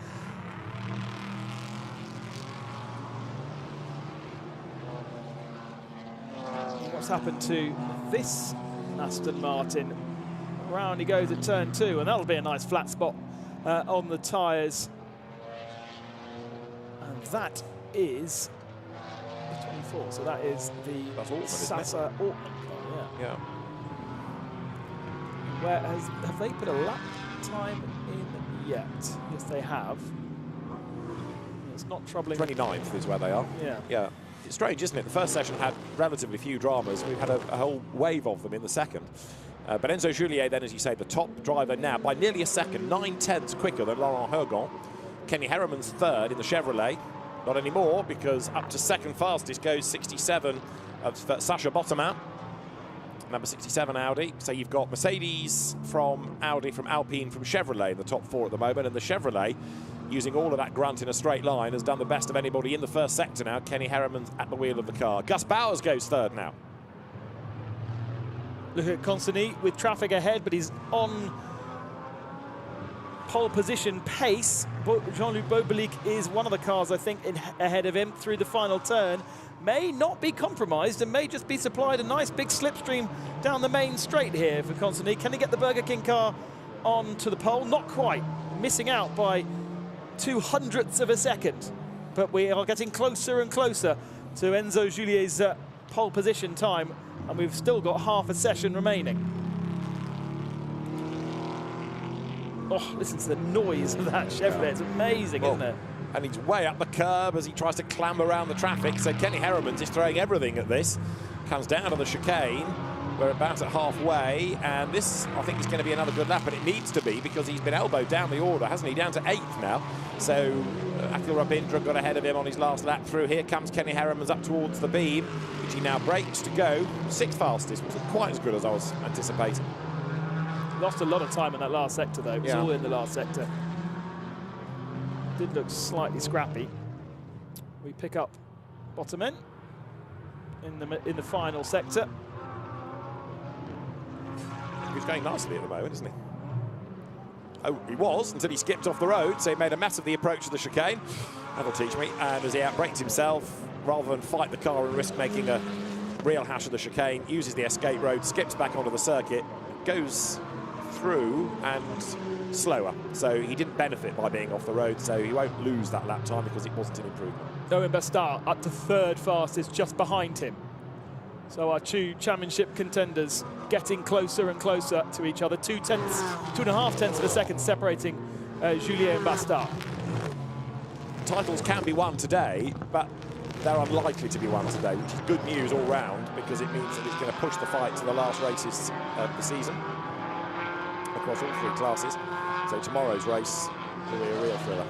What's happened to this Aston Martin? Round he goes at turn 2, and that'll be a nice flat spot on the tyres. And that is 24, so that is the Sasa Ortman car, yeah. Where have they put a lap time in yet? Yes, they have. It's not troubling. 29th is where they are. Yeah. It's strange, isn't it? The first session had relatively few dramas. We've had a whole wave of them in the second. But Enzo Juliet, then, as you say, the top driver now by nearly a second, 9/10 quicker than Laurent Hergon. Kenny Herreman's third in the Chevrolet. Not anymore, because up to second fastest goes 67 of Sacha Bottoman, number 67 Audi. So you've got Mercedes from Audi, from Alpine, from Chevrolet in the top 4 at the moment, and the Chevrolet, using all of that grunt in a straight line, has done the best of anybody in the first sector now. Kenny Herriman's at the wheel of the car. Gus Bowers goes third now. Look at Consigny with traffic ahead, but he's on pole position pace. Jean-Luc Bobelic is one of the cars, I think, ahead of him through the final turn. May not be compromised and may just be supplied a nice big slipstream down the main straight here for Consigny. Can he get the Burger King car onto the pole? Not quite. Missing out by 0.02 of a second. But we are getting closer and closer to Enzo Julier's pole position time, and we've still got half a session remaining. Oh, listen to the noise of that Chevrolet. It's amazing, isn't it? And he's way up the curb as he tries to clamber around the traffic. So Kenny Herriman is throwing everything at this. Comes down to the chicane. We're about at halfway, and this, I think, is going to be another good lap, and it needs to be, because he's been elbowed down the order, hasn't he? Down to 8th now. So Akhil Rabindra got ahead of him on his last lap through. Here comes Kenny Herriman's up towards the beam, which he now brakes to go 6th fastest. Wasn't quite as good as I was anticipating. Lost a lot of time in that last sector, though. It was all in the last sector. Did look slightly scrappy. We pick up Bottoman in the final sector. He's going nicely at the moment, isn't he? Oh, he was, until he skipped off the road, so he made a mess of the approach to the chicane. That'll teach me. And as he outbraked himself, rather than fight the car and risk making a real hash of the chicane, uses the escape road, skips back onto the circuit, goes through and slower. So he didn't benefit by being off the road, so he won't lose that lap time because it wasn't an improvement. Owen Bastard up to 3rd fastest, just behind him. So our 2 championship contenders getting closer and closer to each other. 2.5 tenths of a second separating Julien and Bastard. Titles can be won today, but they're unlikely to be won today, which is good news all round, because it means that it's going to push the fight to the last races of the season across all 3 classes. So tomorrow's race will be a real thriller.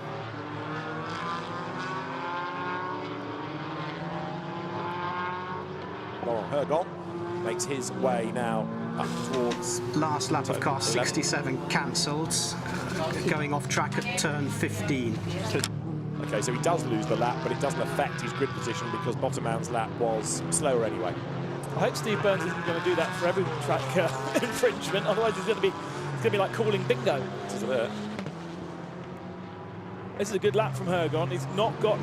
Laurent Hergon makes his way now up towards... Last lap of car 67 cancelled, going off track at turn 15. Okay, so he does lose the lap, but it doesn't affect his grid position because Bottoman's lap was slower anyway. I hope Steve Burns isn't going to do that for every track infringement, otherwise it's going to be like calling bingo. This is a good lap from Hergon. He's not got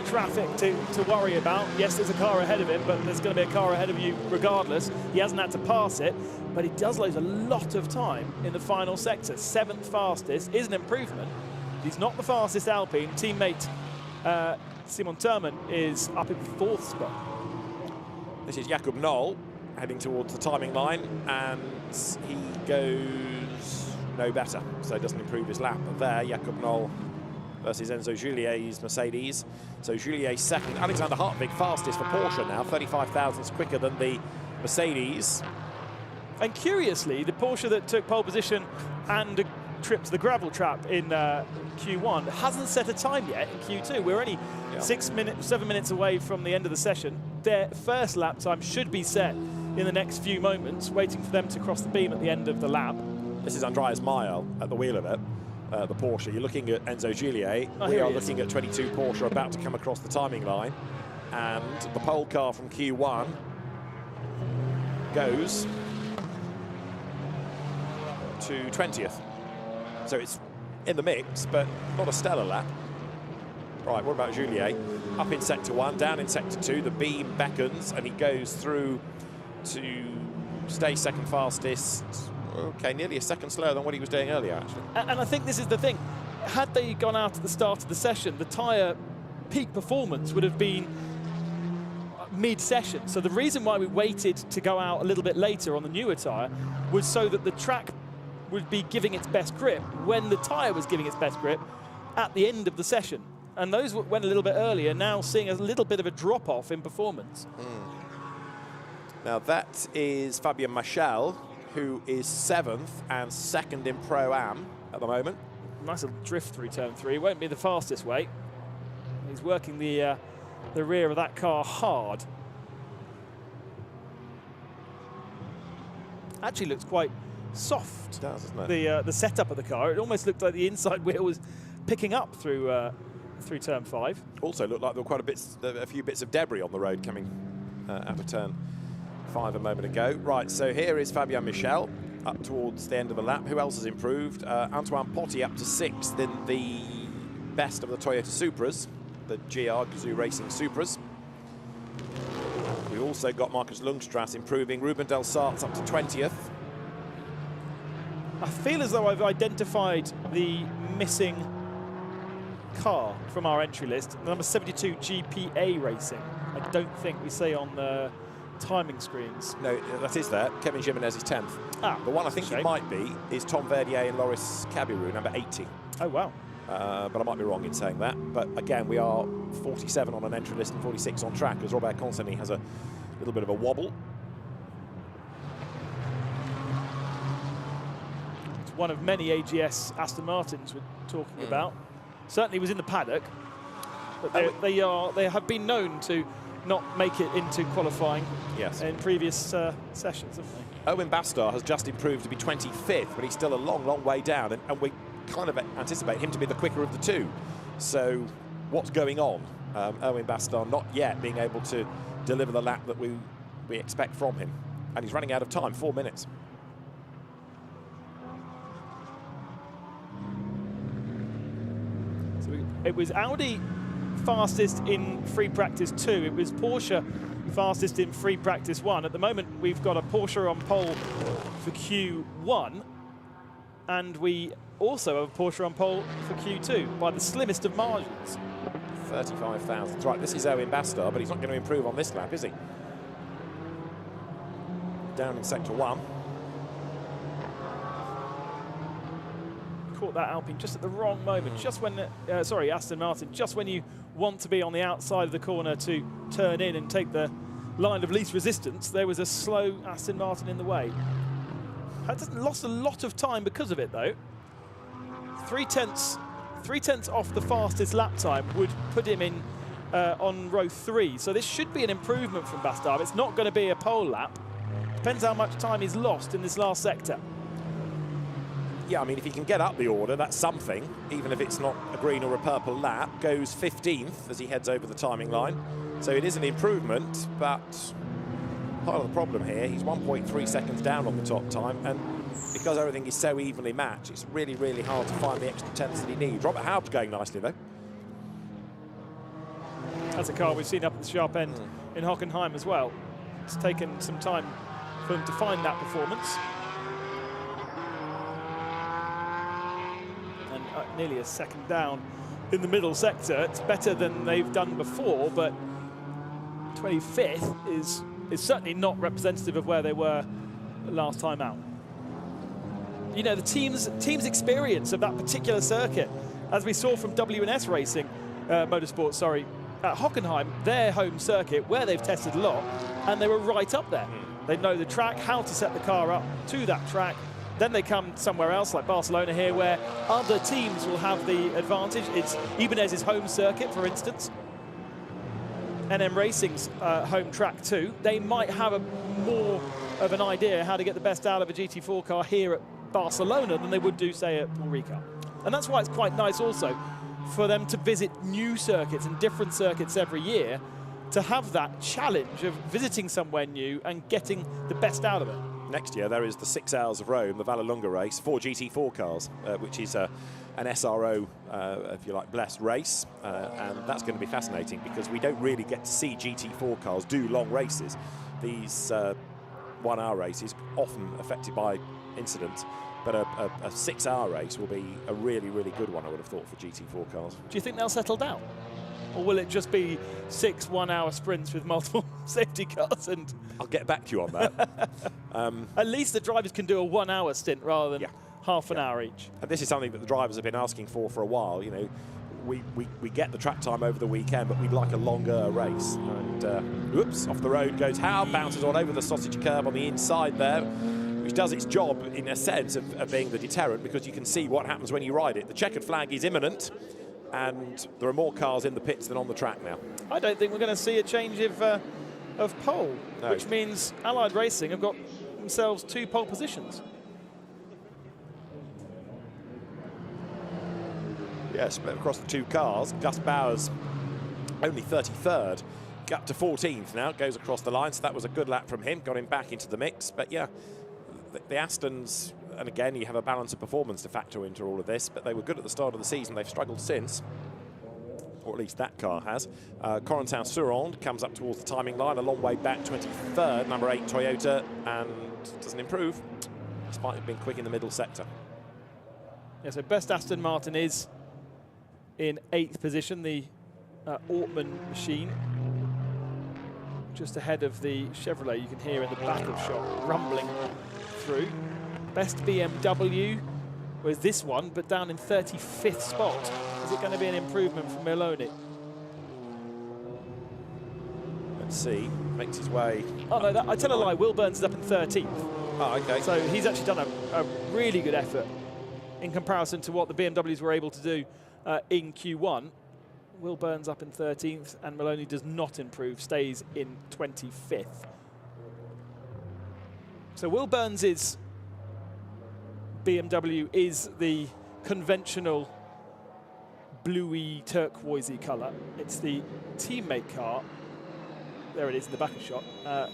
traffic to worry about. Yes, there's a car ahead of him, but there's going to be a car ahead of you regardless. He hasn't had to pass it, but he does lose a lot of time in the final sector. 7th fastest is an improvement. He's not the fastest Alpine. Teammate Simon Thurman is up in 4th spot. This is Jakob Noll heading towards the timing line, and he goes no better, so he doesn't improve his lap. But there, Jakob Noll versus Enzo Julier's Mercedes. So Julier 2nd. Alexander Hartwig fastest for Porsche now, 35 thousandths quicker than the Mercedes. And curiously, the Porsche that took pole position and a trip to the gravel trap in Q1 hasn't set a time yet in Q2. We're only 7 minutes away from the end of the session. Their first lap time should be set in the next few moments, waiting for them to cross the beam at the end of the lap. This is Andreas Mayr at the wheel of it. The Porsche. You're looking at Enzo Julier. We are looking at 22 Porsche about to come across the timing line, and the pole car from Q1 goes to 20th. So it's in the mix, but not a stellar lap. Right, what about Julier? Up in sector 1, down in sector 2. The beam beckons, and he goes through to stay 2nd fastest. Okay, nearly a second slower than what he was doing earlier, actually. And I think this is the thing. Had they gone out at the start of the session, the tyre peak performance would have been mid-session. So the reason why we waited to go out a little bit later on the newer tyre was so that the track would be giving its best grip when the tyre was giving its best grip at the end of the session. And those went a little bit earlier, now seeing a little bit of a drop-off in performance. Now that is Fabien Machel, who is 7th and 2nd in Pro-Am at the moment. Nice little drift through turn 3. Won't be the fastest way. Martins working the rear of that car hard. Actually looks quite soft. It does, doesn't it? The setup of the car. It almost looked like the inside wheel was picking up through turn 5. Also looked like there were a few bits of debris on the road coming out of turn 5 a moment ago. Right, so here is Fabien Michel up towards the end of the lap. Who else has improved? Antoine Potty up to 6th in the best of the Toyota Supras, the GR Gazoo Racing Supras. We've also got Marcus Lundstras improving. Ruben Del Sart's up to 20th. I feel as though I've identified the missing car from our entry list, number 72 GPA Racing. I don't think we say on the timing screens. No, that is there. Kevin Jimenez is 10th. The one I think it might be is Tom Verdier and Loris Cabirou, number 80. Oh, wow. But I might be wrong in saying that. But again, we are 47 on an entry list and 46 on track, as Robert Consigny has a little bit of a wobble. It's one of many AGS Aston Martins we're talking about. Certainly was in the paddock, but they have been known to not make it into qualifying in previous sessions, haven't they? Owen Bastar has just improved to be 25th, but he's still a long, long way down, and we kind of anticipate him to be the quicker of the two. So what's going on? Owen Bastar not yet being able to deliver the lap that we expect from him, and he's running out of time, 4 minutes. So it was Audi fastest in free practice 2. It was Porsche fastest in free practice 1. At the moment, we've got a Porsche on pole for Q1, and we also have a Porsche on pole for Q2 by the slimmest of margins. 35 thousandths. Right, this is Owen Bastar, but he's not going to improve on this lap, is he? Down in sector 1. Caught that Alpine just at the wrong moment, just when, sorry, Aston Martin, just when you want to be on the outside of the corner to turn in and take the line of least resistance, there was a slow Aston Martin in the way. Lost a lot of time because of it, though. 3/10 off the fastest lap time would put him in on row 3. So this should be an improvement from Bastar. It's not going to be a pole lap. Depends how much time he's lost in this last sector. Yeah, I mean, if he can get up the order, that's something, even if it's not a green or a purple lap. Goes 15th as he heads over the timing line. So it is an improvement, but part of the problem here, he's 1.3 seconds down on the top time, and because everything is so evenly matched, it's really, really hard to find the extra tenths that he needs. Robert Haupt's going nicely, though. That's a car we've seen up at the sharp end in Hockenheim as well. It's taken some time for him to find that performance. And nearly a second down in the middle sector. It's better than they've done before, but 25th is certainly not representative of where they were last time out. You know, the team's experience of that particular circuit, as we saw from W&S Racing, Motorsports, sorry, at Hockenheim, their home circuit, where they've tested a lot, and they were right up there. They know the track, how to set the car up to that track. Then they come somewhere else, like Barcelona here, where other teams will have the advantage. It's Ibanez's home circuit, for instance. NM Racing's home track too. They might have more of an idea how to get the best out of a GT4 car here at Barcelona than they would do, say, at Paul Ricard. And that's why it's quite nice also for them to visit new circuits and different circuits every year, to have that challenge of visiting somewhere new and getting the best out of it. Next year there is the 6 Hours of Rome, the Vallelunga race, 4 GT4 cars, which is an SRO, if you like, blessed race, and that's going to be fascinating because we don't really get to see GT4 cars do long races. These 1 hour races often affected by incidents, but a 6 hour race will be a really, really good one, I would have thought, for GT4 cars. Do you think they'll settle down? Or will it just be 6 1-hour sprints with multiple safety cars? And I'll get back to you on that. At least the drivers can do a 1 hour stint rather than half an hour each. And this is something that the drivers have been asking for a while. You know, we get the track time over the weekend, but we'd like a longer race. And whoops, off the road goes Howe, bounces all over the sausage curb on the inside there, which does its job in a sense of being the deterrent, because you can see what happens when you ride it. The checkered flag is imminent. and there are more cars in the pits than on the track now. I don't think we're going to see a change of pole, No. which means Allied Racing have got themselves 2 pole positions. Yeah, split across the 2 cars. Gus Bowers only 33rd, up to 14th now, goes across the line, so that was a good lap from him, got him back into the mix. But yeah, the Astons, and again, you have a balance of performance to factor into all of this, but they were good at the start of the season. They've struggled since, or at least that car has. Corentin-Surrand comes up towards the timing line, a long way back, 23rd, number 8 Toyota, and doesn't improve, despite being quick in the middle sector. Yeah, so best Aston Martin is in 8th position, the Ortmann machine. Just ahead of the Chevrolet, you can hear in the battle shot rumbling through. Best BMW was this one, but down in 35th spot. Is it going to be an improvement for Maloney? Let's see, makes his way. Oh no, I tell a lie, Will Burns is up in 13th. Oh, okay. So he's actually done a really good effort in comparison to what the BMWs were able to do in Q1. Will Burns up in 13th, and Maloney does not improve, stays in 25th. So Will Burns' BMW is the conventional bluey turquoisey colour. It's the teammate car. There it is in the back of shot.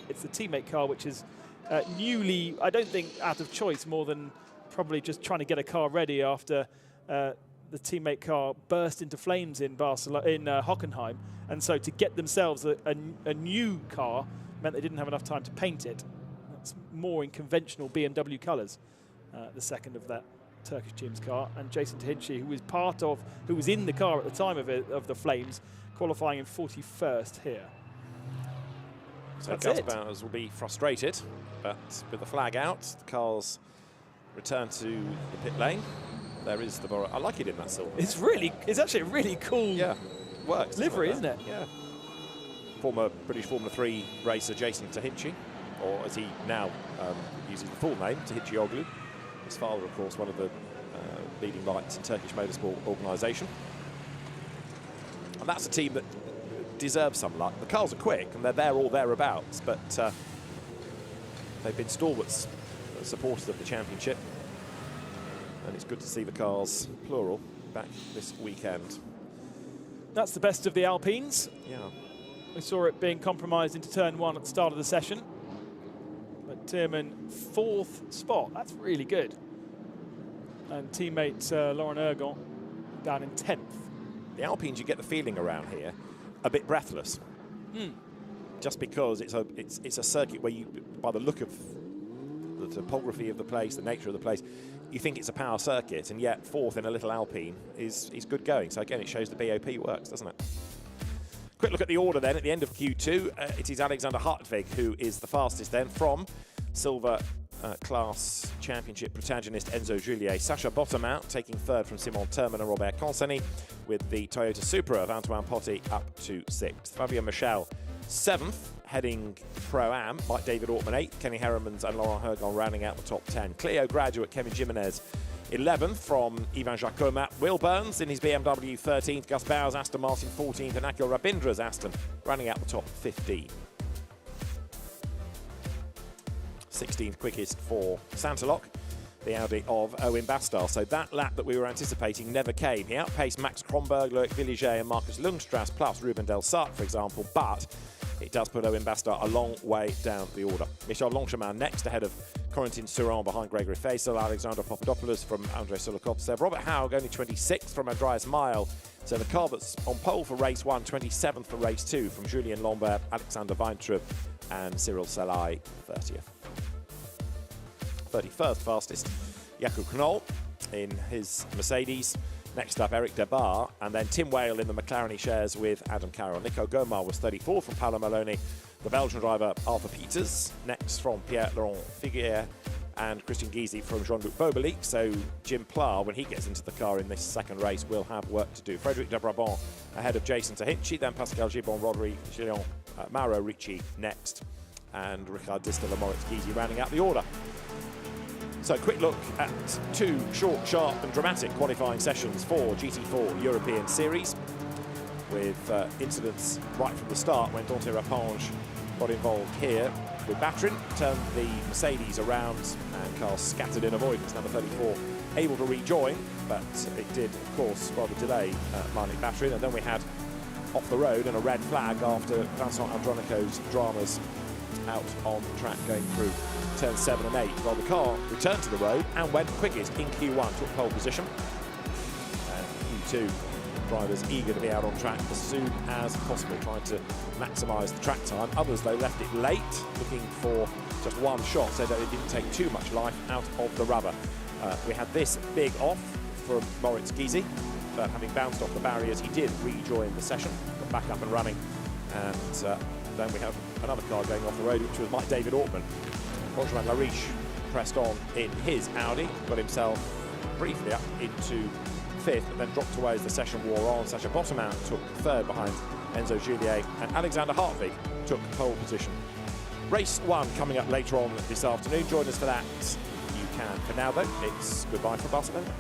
It's the teammate car, which is newly, I don't think out of choice, more than probably just trying to get a car ready after the teammate car burst into flames in Barcelona, in Hockenheim, and so to get themselves a new car meant they didn't have enough time to paint it. That's more in conventional BMW colours. The second of that Turkish team's car, and Jason Tahinci, who was in the car at the time of the flames, qualifying in 41st here. So Gus Bowers will be frustrated, but with the flag out, the cars return to the pit lane. There is the Borough. I like it in that silver. It's actually a really cool works livery, isn't it? Yeah. Former British Formula 3 racer Jason Tahinci, or as he now uses the full name, Tahiccioglu. His father, of course, one of the leading lights in Turkish motorsport organisation. And that's a team that deserves some luck. The cars are quick and they're there or thereabouts, but they've been stalwarts, supporters of the championship. And it's good to see the cars, plural, back this weekend. That's the best of the Alpines. Yeah. We saw it being compromised into turn 1 at the start of the session. But Tierman, 4th spot. That's really good. And teammate Laurent Ergon down in 10th. The Alpines, you get the feeling around here, a bit breathless. Just because it's a circuit where you, by the look of the topography of the place, the nature of the place, you think it's a power circuit, and yet 4th in a little Alpine is good going. So again, it shows the BOP works, doesn't it? Quick look at the order then at the end of Q2. It is Alexander Hartwig who is the fastest then from silver class championship protagonist Enzo Juliet. Sacha Bottomant taking 3rd from Simon Terman and Robert Conseny, with the Toyota Supra of Antoine Potti up to 6th. Fabio Michel 7th, heading Pro-Am. Mike David Ortmann 8th, Kenny Heremans and Laurent Hergon rounding out the top 10. Clio graduate Kevin Jimenez 11th from Ivan Jacomat. Will Burns in his BMW 13th, Gus Bowers Aston Martin 14th, and Akhil Rabindra's Aston rounding out the top 15. 16th quickest for Santalok, the Audi of Owen Bastar. So that lap that we were anticipating never came. He outpaced Max Kronberg, Loic Villiger and Marcus Lundstras, plus Ruben Del Sart, for example, but it does put Owen Bastar a long way down the order. Michel Lonchemin next, ahead of Corentin-Surrand behind Gregory Faisal, Alexander Papadopoulos from Andrei Solokovtsev, Robert Haug only 26th from Andreas Meijl. So the car that's on pole for race 1, 27th for race 2 from Julien Lambert, Alexander Weintraub and Cyril Salai 30th. 31st fastest, Jakub Knoll in his Mercedes. Next up, Eric Debar, and then Tim Whale in the McLaren he shares with Adam Carroll. Nico Gomar was 34th from Paolo Maloney. The Belgian driver Arthur Peters, next from Pierre-Laurent Figuier and Christian Gysi from Jean-Luc Bobelic. So Jim Pla, when he gets into the car in this second race, will have work to do. Frédéric de Brabant ahead of Jason Tahinci, then Pascal Gibbon, Rodri, Gillian, Mauro Ricci next, and Richard Distel and Moritz Gysi rounding out the order. So quick look at two short, sharp and dramatic qualifying sessions for GT4 European Series, with incidents right from the start when Dante Rapinge got involved here with Batrin, turned the Mercedes around and cars scattered in avoidance. Number 34 able to rejoin, but it did, of course, rather delay Malik Batrin. And then we had off the road and a red flag after Vincent Andronico's dramas out on the track going through turns 7 and 8. Well, the car returned to the road and went quickest in Q1, took pole position. And Q2, drivers eager to be out on track as soon as possible, trying to maximise the track time. Others, though, left it late, looking for just one shot so that it didn't take too much life out of the rubber. We had this big off from Moritz Gysi, but having bounced off the barriers, he did rejoin the session, got back up and running, and then we have another car going off the road, which was Mike David Ortman. Benjamin Lariche pressed on in his Audi, got himself briefly up into 5th, but then dropped away as the session wore on. Sacha Bottomant took 3rd behind Enzo Juliet, and Alexander Hartwig took pole position. Race 1 coming up later on this afternoon. Join us for that if you can. For now, though, it's goodbye from Barcelona.